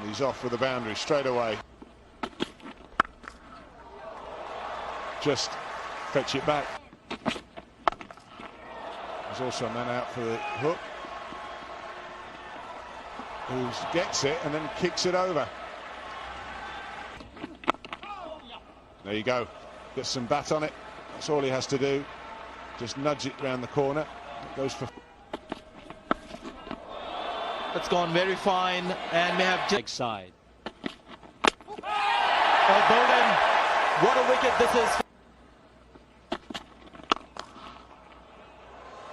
And he's off with the boundary straight away. Just fetch it back. There's also a man out for the hook, who gets it and then kicks it over. There you go. Gets some bat on it. That's all he has to do. Just nudge it round the corner. It goes for... It's gone very fine and may have just side. Oh, Bowden, what a wicket this is.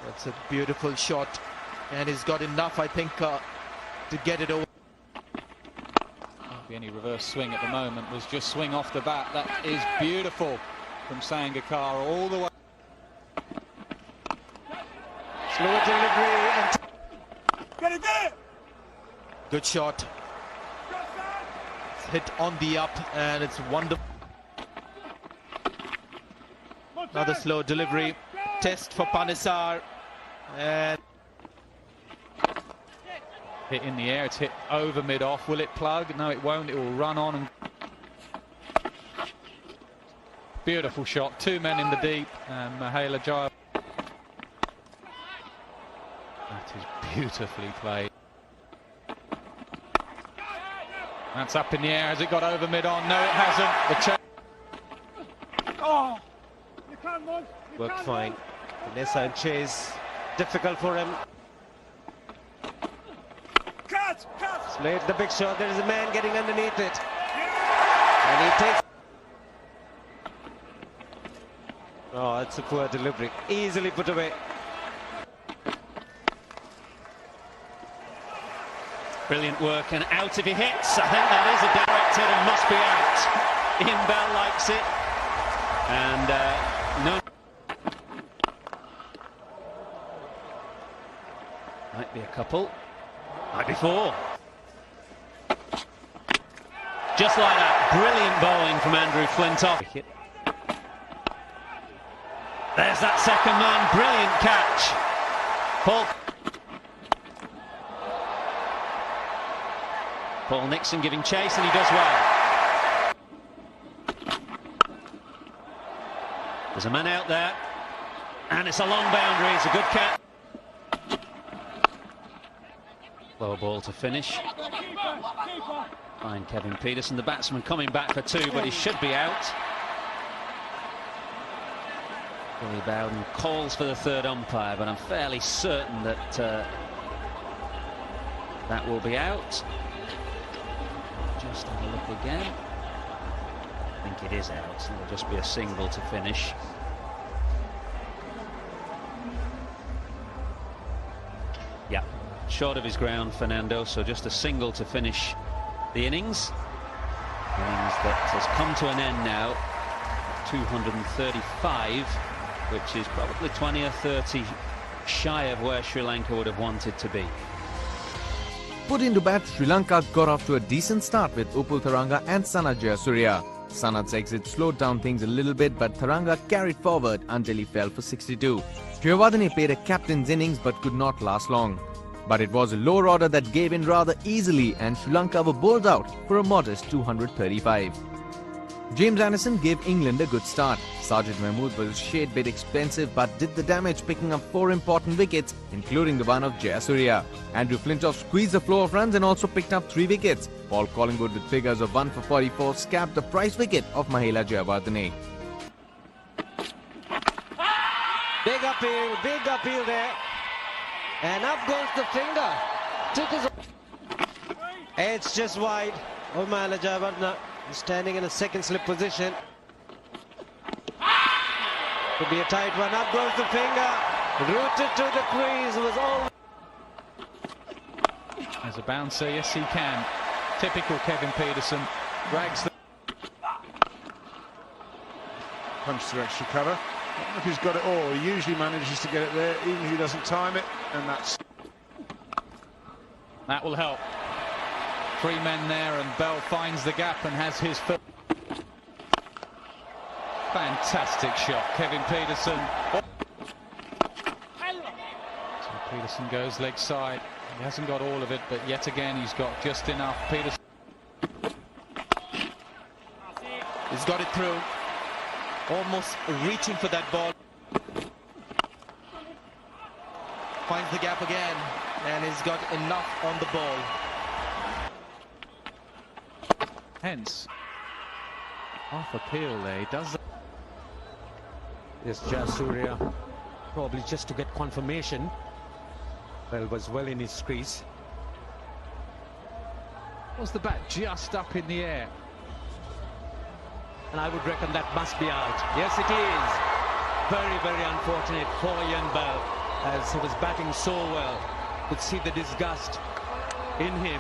That's a beautiful shot, and he's got enough, I think, to get it over. Won't be any reverse swing at the moment. Was just swing off the bat. That is beautiful from Sangakkara all the way. Slow delivery and Get it! Good shot. It's hit on the up, and it's wonderful. Another slow delivery. Test for Panesar. And hit in the air. It's hit over mid-off. Will it plug? No, it won't. It will run on. And beautiful shot. Two men in the deep. And Mahela Jayawardene. That is beautifully played. That's up in the air. Has it got over mid-on? No, it hasn't. The Worked fine. Vanessa and chase. Difficult for him. Slayed the big shot. There is a man getting underneath it. And he takes... Oh, it's a poor delivery. Easily put away. Brilliant work, and out if he hits. I think that is a directed and must be out. Ian Bell likes it. And no. Might be a couple. Might be four. Just like that. Brilliant bowling from Andrew Flintoff. There's that second man. Brilliant catch. Paul Nixon giving chase, and he does well. There's a man out there, and it's a long boundary. It's a good catch. Low ball to finish. Fine, Kevin Pietersen, the batsman, coming back for two, but he should be out. Billy Bowden calls for the third umpire, but I'm fairly certain that that will be out. Just have a look again. I think it is out, so there'll just be a single to finish. Yeah, short of his ground, Fernando, so just a single to finish the innings. Innings that has come to an end now, 235, which is probably 20 or 30 shy of where Sri Lanka would have wanted to be. Put into bat, Sri Lanka got off to a decent start with Upul, Tharanga and Sanath Jayasuriya. Sanath's exit slowed down things a little bit, but Tharanga carried forward until he fell for 62. Jayawardene played a captain's innings but could not last long. But it was a lower order that gave in rather easily, and Sri Lanka were bowled out for a modest 235. James Anderson gave England a good start. Sajid Mahmood was a shade bit expensive but did the damage, picking up 4 important wickets, including the one of Jayasuriya. Andrew Flintoff squeezed the flow of runs and also picked up 3 wickets. Paul Collingwood, with figures of 1 for 44, scabbed the prize wicket of Mahela Jayawardene. Big appeal there. And up goes the finger. Took his... It's just wide. Oh, Mahela Jayawardene standing in a second slip position. Could be a tight one. Up goes the finger. Rooted to the crease. Was all... As a bouncer, yes he can. Typical Kevin Pietersen. Drags the... Punch to extra cover. I don't know if he's got it all. He usually manages to get it there, even if he doesn't time it. And that will help. 3 men there, and Bell finds the gap and has his foot. Fantastic shot, Kevin Pietersen. So Pietersen goes leg side. He hasn't got all of it, but yet again he's got just enough. Pietersen. He's got it through. Almost reaching for that ball. Finds the gap again, and he's got enough on the ball. Hence, half appeal there. He does. Yes, Jayasuriya, probably just to get confirmation. Well, was well in his crease. Was the bat just up in the air? And I would reckon that must be out. Yes, it is. Very, very unfortunate for young Bell, as he was batting so well. Could see the disgust in him.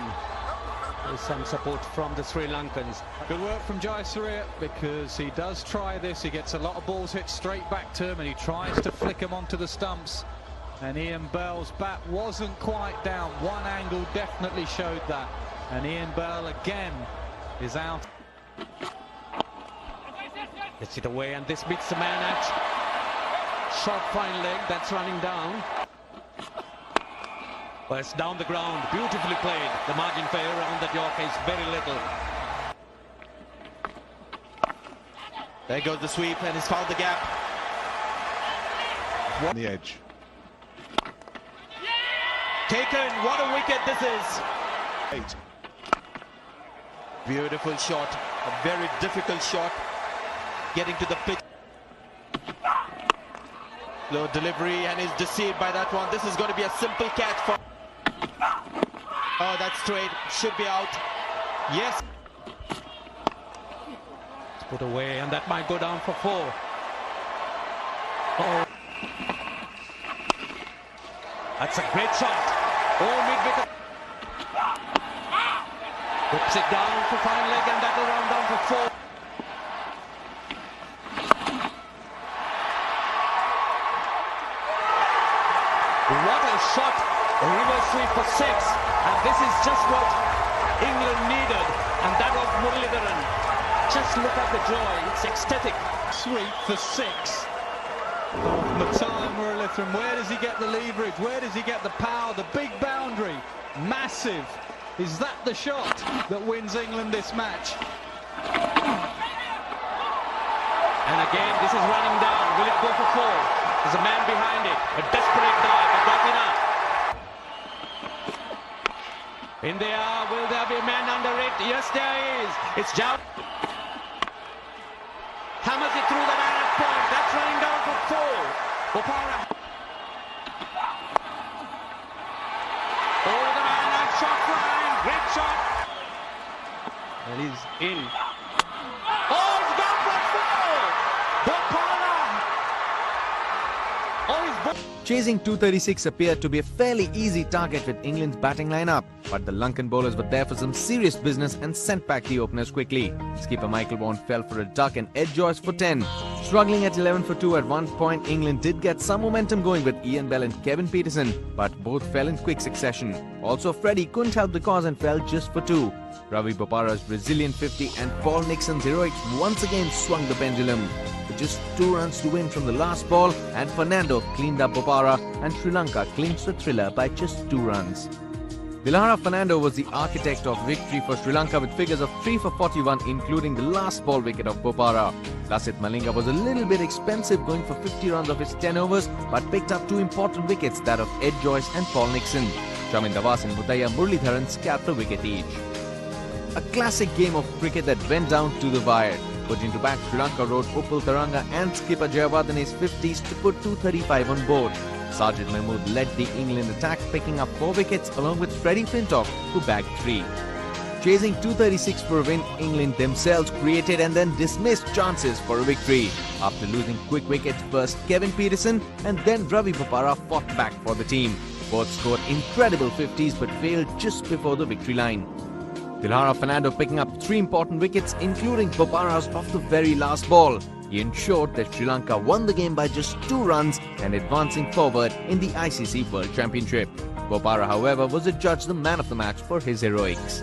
There's some support from the Sri Lankans. Good work from Jayasuriya, because he does try this. He gets a lot of balls hit straight back to him, and he tries to flick them onto the stumps. And Ian Bell's bat wasn't quite down. One angle definitely showed that. And Ian Bell again is out. Gets it away, and this beats the man at short fine leg. That's running down. Well, it's down the ground. Beautifully played. The margin for error on that Yorker is very little. There goes the sweep, and he's found the gap. On the edge. Taken. What a wicket this is. 8. Beautiful shot. A very difficult shot. Getting to the pitch. Low delivery, and he's deceived by that one. This is going to be a simple catch for... Oh, that's straight. Should be out. Yes. It's put away, and that might go down for 4. Oh. That's a great shot. Oh, mid-wicket. Whips it down for fine leg, and that will round down for 4. What a shot. A reverse sweep for 6. And this is just what England needed. And that was Muralidharan. Just look at the joy. It's ecstatic. Sweep for 6. Muralidharan, where does he get the leverage? Where does he get the power? The big boundary. Massive. Is that the shot that wins England this match? And again, this is running down. Will it go for 4? There's a man behind it. A desperate dive, but not enough. In there, will there be a man under it? Yes, there is. It's Jow. Hammers it through the direct point. That's running down for 4. Bopara. Oh, the man has shot flying. Great shot. And he's in. Oh, it's gone for 4. Bopara. Oh, he's... Chasing 236 appeared to be a fairly easy target with England's batting lineup, but the Lankan bowlers were there for some serious business and sent back the openers quickly. Skipper Michael Vaughan fell for a duck and Ed Joyce for 10. Struggling at 11 for 2 at one point, England did get some momentum going with Ian Bell and Kevin Pietersen, but both fell in quick succession. Also, Freddie couldn't help the cause and fell just for 2. Ravi Bopara's Brazilian 50 and Paul Nixon's heroics once again swung the pendulum. With just 2 runs to win from the last ball, and Fernando cleaned up Bopara, and Sri Lanka clinched the thriller by just 2 runs. Vilhara Fernando was the architect of victory for Sri Lanka with figures of 3 for 41, including the last ball wicket of Bopara. Lasith Malinga was a little bit expensive, going for 50 runs of his 10 overs, but picked up 2 important wickets, that of Ed Joyce and Paul Nixon. Chamin Davas and Mutaya Muralidharan scalped a wicket each. A classic game of cricket that went down to the wire. Putting to bat, Sri Lanka rode Upul, Tharanga and skipper Jayawardene's 50s to put 235 on board. Sajid Mahmood led the England attack, picking up 4 wickets along with Freddie Flintoff, who bagged 3. Chasing 236 for a win, England themselves created and then dismissed chances for a victory. After losing quick wickets, first Kevin Pietersen and then Ravi Bopara fought back for the team. Both scored incredible 50s but failed just before the victory line. Vilhara Fernando picking up 3 important wickets, including Bopara's off the very last ball. He ensured that Sri Lanka won the game by just 2 runs and advancing forward in the ICC World Championship. Bopara, however, was adjudged the man of the match for his heroics.